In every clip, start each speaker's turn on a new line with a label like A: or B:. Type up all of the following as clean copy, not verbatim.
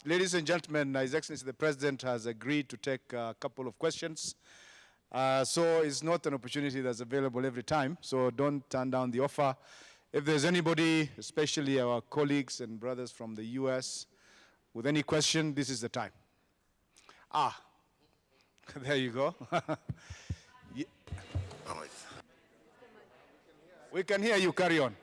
A: Ladies and gentlemen, His Excellency the President has agreed to take a couple of questions. So it's not an opportunity that's available every time, so don't turn down the offer. If there's anybody, especially our colleagues and brothers from the US, with any question, this is the time. There you go. Yeah. We can hear you, carry on.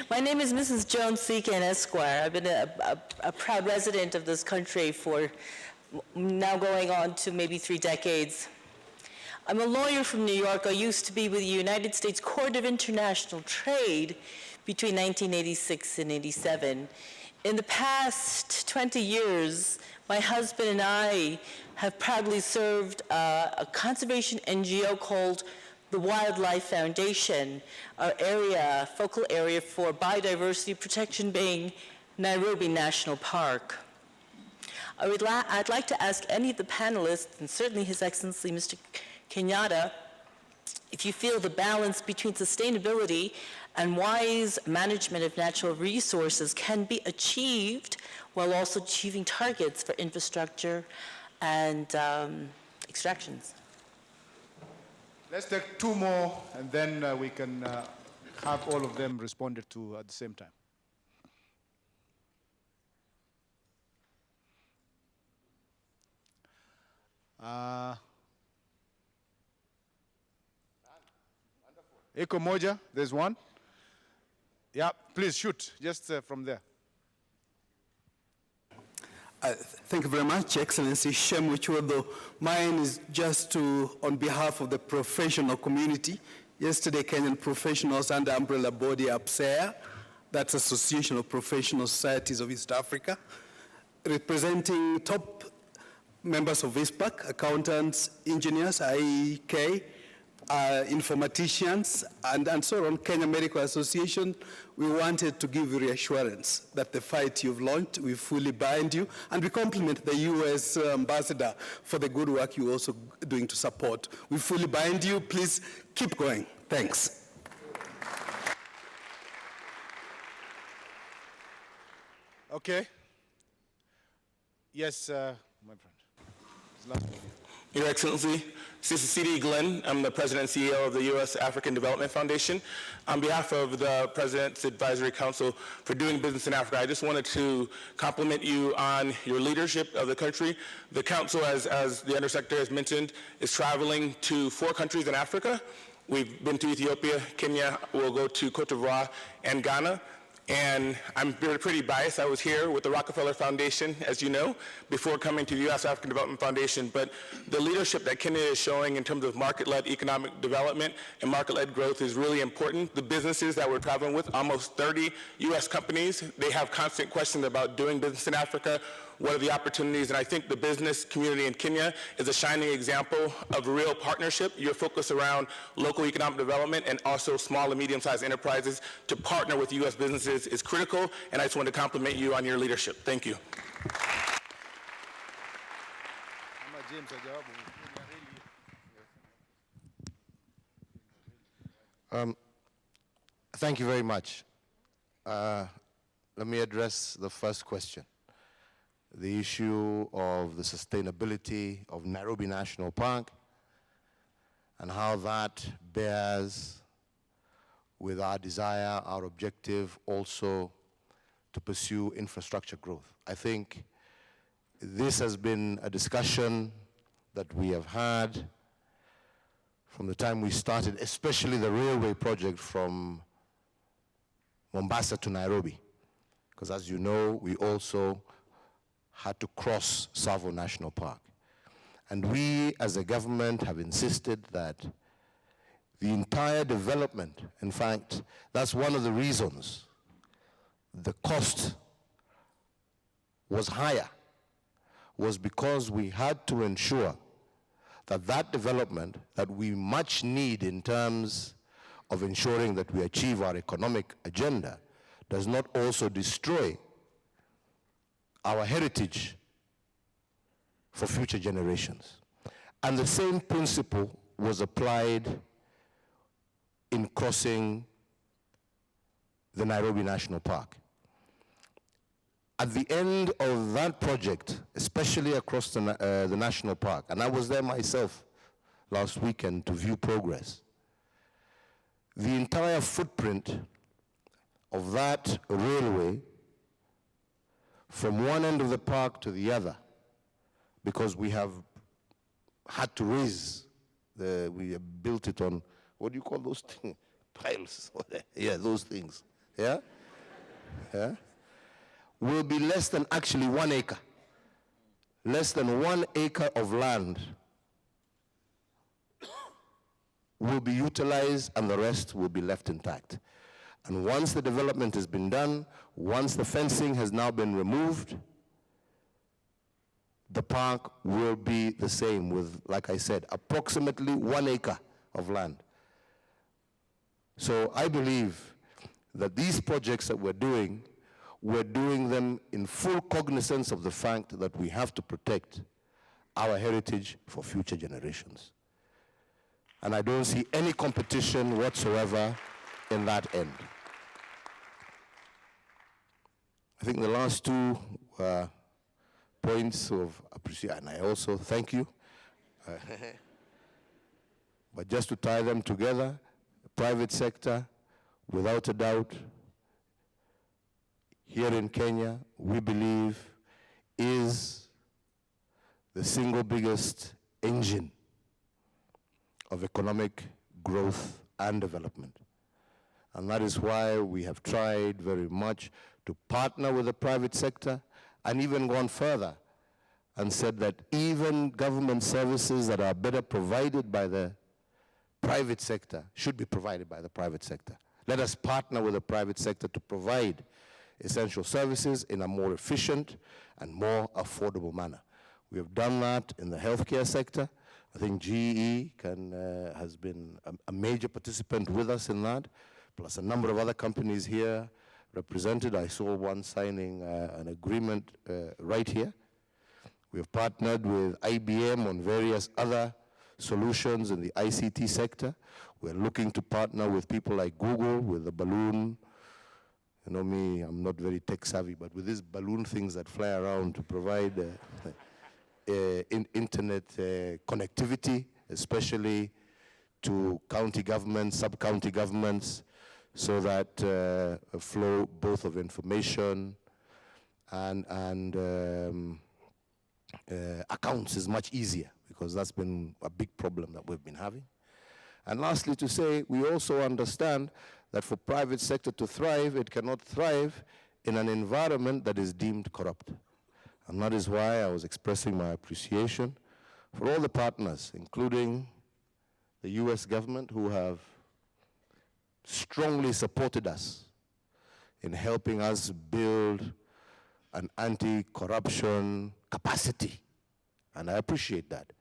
B: My name is Mrs. Jones Seekin, Esquire. I've been a proud resident of this country for now going on to maybe 3 decades. I'm a lawyer from New York. I used to be with the United States Court of International Trade between 1986 and 87. In the past 20 years, my husband and I have proudly served a conservation NGO called the Wildlife Foundation, our focal area for biodiversity protection being Nairobi National Park. I'd like to ask any of the panelists, and certainly His Excellency Mr. Kenyatta, if you feel the balance between sustainability and wise management of natural resources can be achieved while also achieving targets for infrastructure and extractions.
A: Let's take 2 more, and then we can have all of them responded to at the same time. Eko moja, there's one. Yeah, please shoot, just from there.
C: Thank you very much, Excellency Shemuchuodo. Mine is just on behalf of the professional community. Yesterday, Kenyan professionals under umbrella body APSEA, that's Association of Professional Societies of East Africa, representing top members of ISPAC, accountants, engineers, IEK, informaticians, and so on, Kenya Medical Association. We wanted to give you reassurance that the fight you've launched, we fully bind you, and we compliment the US ambassador for the good work you're also doing to support. We fully bind you. Please keep going. Thanks.
A: Okay. Yes, my friend. Last one.
D: Your Excellency, this is C.D. Glenn. I'm the President and CEO of the U.S. African Development Foundation. On behalf of the President's Advisory Council for Doing Business in Africa, I just wanted to compliment you on your leadership of the country. The Council, as the Undersecretary has mentioned, is traveling to 4 countries in Africa. We've been to Ethiopia, Kenya, we'll go to Cote d'Ivoire, and Ghana. And I'm pretty biased. I was here with the Rockefeller Foundation, as you know, before coming to the U.S. African Development Foundation. But the leadership that Kenya is showing in terms of market-led economic development and market-led growth is really important. The businesses that we're traveling with, almost 30 U.S. companies, they have constant questions about doing business in Africa. What are the opportunities? And I think the business community in Kenya is a shining example of a real partnership. Your focus around local economic development and also small and medium-sized enterprises to partner with U.S. businesses is critical, and I just want to compliment you on your leadership. Thank you.
E: Thank you very much. Let me address the first question. The issue of the sustainability of Nairobi National Park and how that bears with our desire, our objective also to pursue infrastructure growth. I think this has been a discussion that we have had from the time we started, especially the railway project from Mombasa to Nairobi. Because as you know, we also had to cross Tsavo National Park. And we, as a government, have insisted that the entire development, in fact, that's one of the reasons the cost was higher, was because we had to ensure that that development that we much need in terms of ensuring that we achieve our economic agenda does not also destroy our heritage for future generations. And the same principle was applied in crossing the Nairobi National Park. At the end of that project, especially across the national park, and I was there myself last weekend to view progress, the entire footprint of that railway from one end of the park to the other, because we have had to raise, we have built it on, what do you call those things? Piles. Yeah, those things. Yeah? Yeah? Will be less than actually 1 acre. Less than 1 acre of land will be utilized and the rest will be left intact. And once the development has been done, once the fencing has now been removed, the park will be the same with, like I said, approximately 1 acre of land. So I believe that these projects that we're doing them in full cognizance of the fact that we have to protect our heritage for future generations. And I don't see any competition whatsoever in that end. I think the last two points of appreciation, and I also thank you. But just to tie them together, the private sector, without a doubt, here in Kenya, we believe is the single biggest engine of economic growth and development. And that is why we have tried very much to partner with the private sector and even gone further and said that even government services that are better provided by the private sector should be provided by the private sector. Let us partner with the private sector to provide essential services in a more efficient and more affordable manner. We have done that in the healthcare sector. I think GE has been a major participant with us in that, plus a number of other companies here represented. I saw one signing an agreement right here. We have partnered with IBM on various other solutions in the ICT sector. We're looking to partner with people like Google with the balloon. You know me, I'm not very tech savvy, but with these balloon things that fly around to provide internet connectivity, especially to county governments, sub-county governments, so that a flow both of information and accounts is much easier, because that's been a big problem that we've been having. And lastly, to say, we also understand that for private sector to thrive, it cannot thrive in an environment that is deemed corrupt. And that is why I was expressing my appreciation for all the partners, including the US government, who have strongly supported us in helping us build an anti-corruption capacity. And I appreciate that.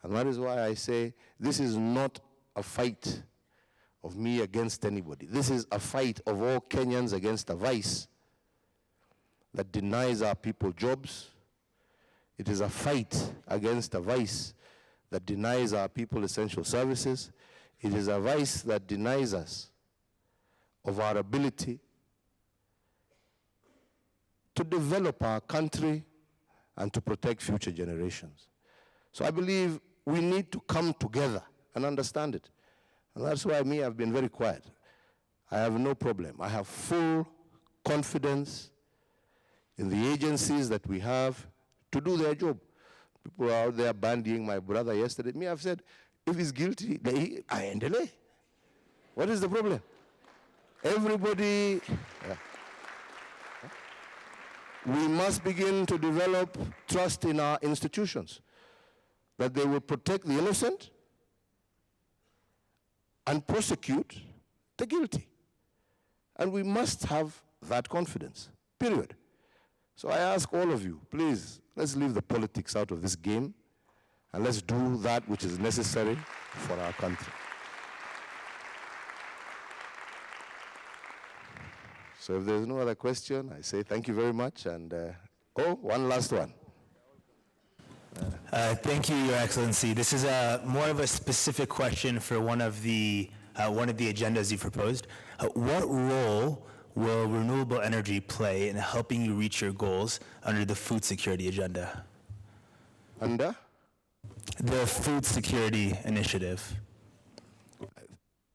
E: And that is why I say this is not a fight of me against anybody. This is a fight of all Kenyans against a vice that denies our people jobs. It is a fight against a vice that denies our people essential services. It is a vice that denies us of our ability to develop our country and to protect future generations. So I believe we need to come together and understand it. And that's why I've been very quiet. I have no problem. I have full confidence in the agencies that we have to do their job. People are out there bandying my brother yesterday. I've said, if he's guilty, I endelay. What is the problem? Everybody, we must begin to develop trust in our institutions, that they will protect the innocent and prosecute the guilty. And we must have that confidence, period. So I ask all of you, please, let's leave the politics out of this game, and let's do that which is necessary for our country. So if there's no other question, I say thank you very much, and one last one.
F: Thank you, Your Excellency. This is more of a specific question for one of the agendas you proposed. What role will renewable energy play in helping you reach your goals under the food security agenda?
E: Under?
F: The food security initiative.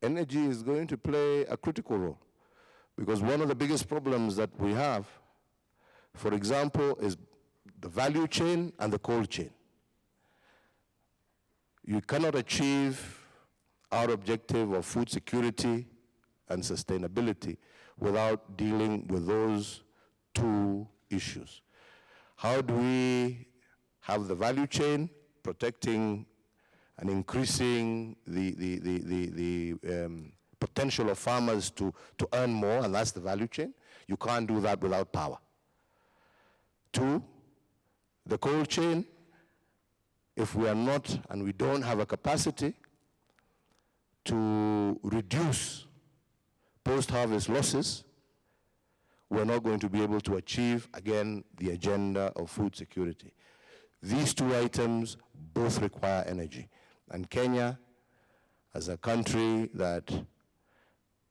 E: Energy is going to play a critical role because one of the biggest problems that we have, for example, is the value chain and the cold chain. You cannot achieve our objective of food security and sustainability without dealing with those two issues. How do we have the value chain protecting and increasing the potential of farmers to earn more, and that's the value chain? You can't do that without power. Two, the cold chain, if we are not and we don't have a capacity to reduce post-harvest losses, we're not going to be able to achieve, again, the agenda of food security. These two items both require energy. And Kenya, as a country that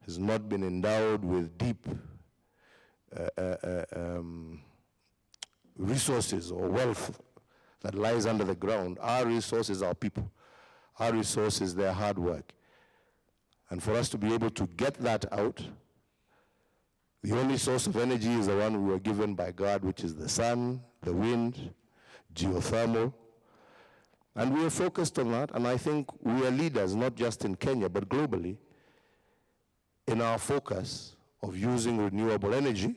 E: has not been endowed with deep resources or wealth that lies under the ground, our resources are people. Our resources, their hard work. And for us to be able to get that out, the only source of energy is the one we were given by God, which is the sun, the wind, geothermal. And we are focused on that, and I think we are leaders, not just in Kenya, but globally, in our focus of using renewable energy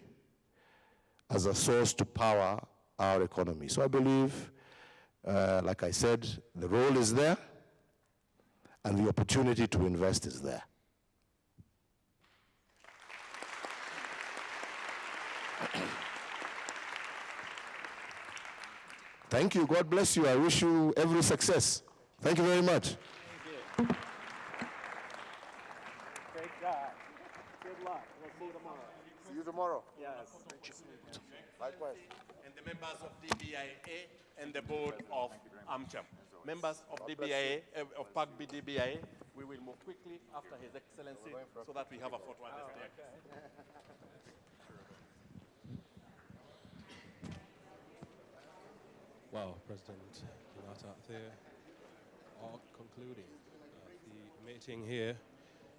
E: as a source to power our economy. So I believe, like I said, the role is there, and the opportunity to invest is there. Thank you. God bless you. I wish you every success. Thank you very much.
G: Thank you. Great job. Good luck. We'll see you tomorrow.
E: See you tomorrow.
G: Yes.
E: Likewise.
G: And the members of DBIA and the board of AMCHAM. Members of DBIA, of PAC DBIA, we will move quickly after His Excellency so that we have a photo at the stage.
H: Well, President Kenyatta, they are concluding the meeting here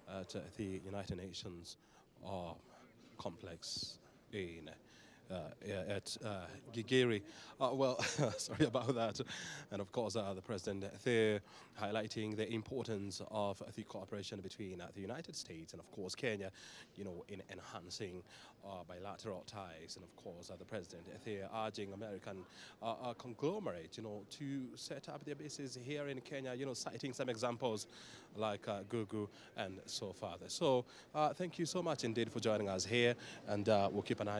H: at the United Nations complex in at Gigiri. Well, sorry about that. And of course, the President there highlighting the importance of the cooperation between the United States and of course Kenya, you know, in enhancing bilateral ties. And of course, the President there urging American conglomerate, you know, to set up their bases here in Kenya, you know, citing some examples like Google and so further. So thank you so much indeed for joining us here, and we'll keep an eye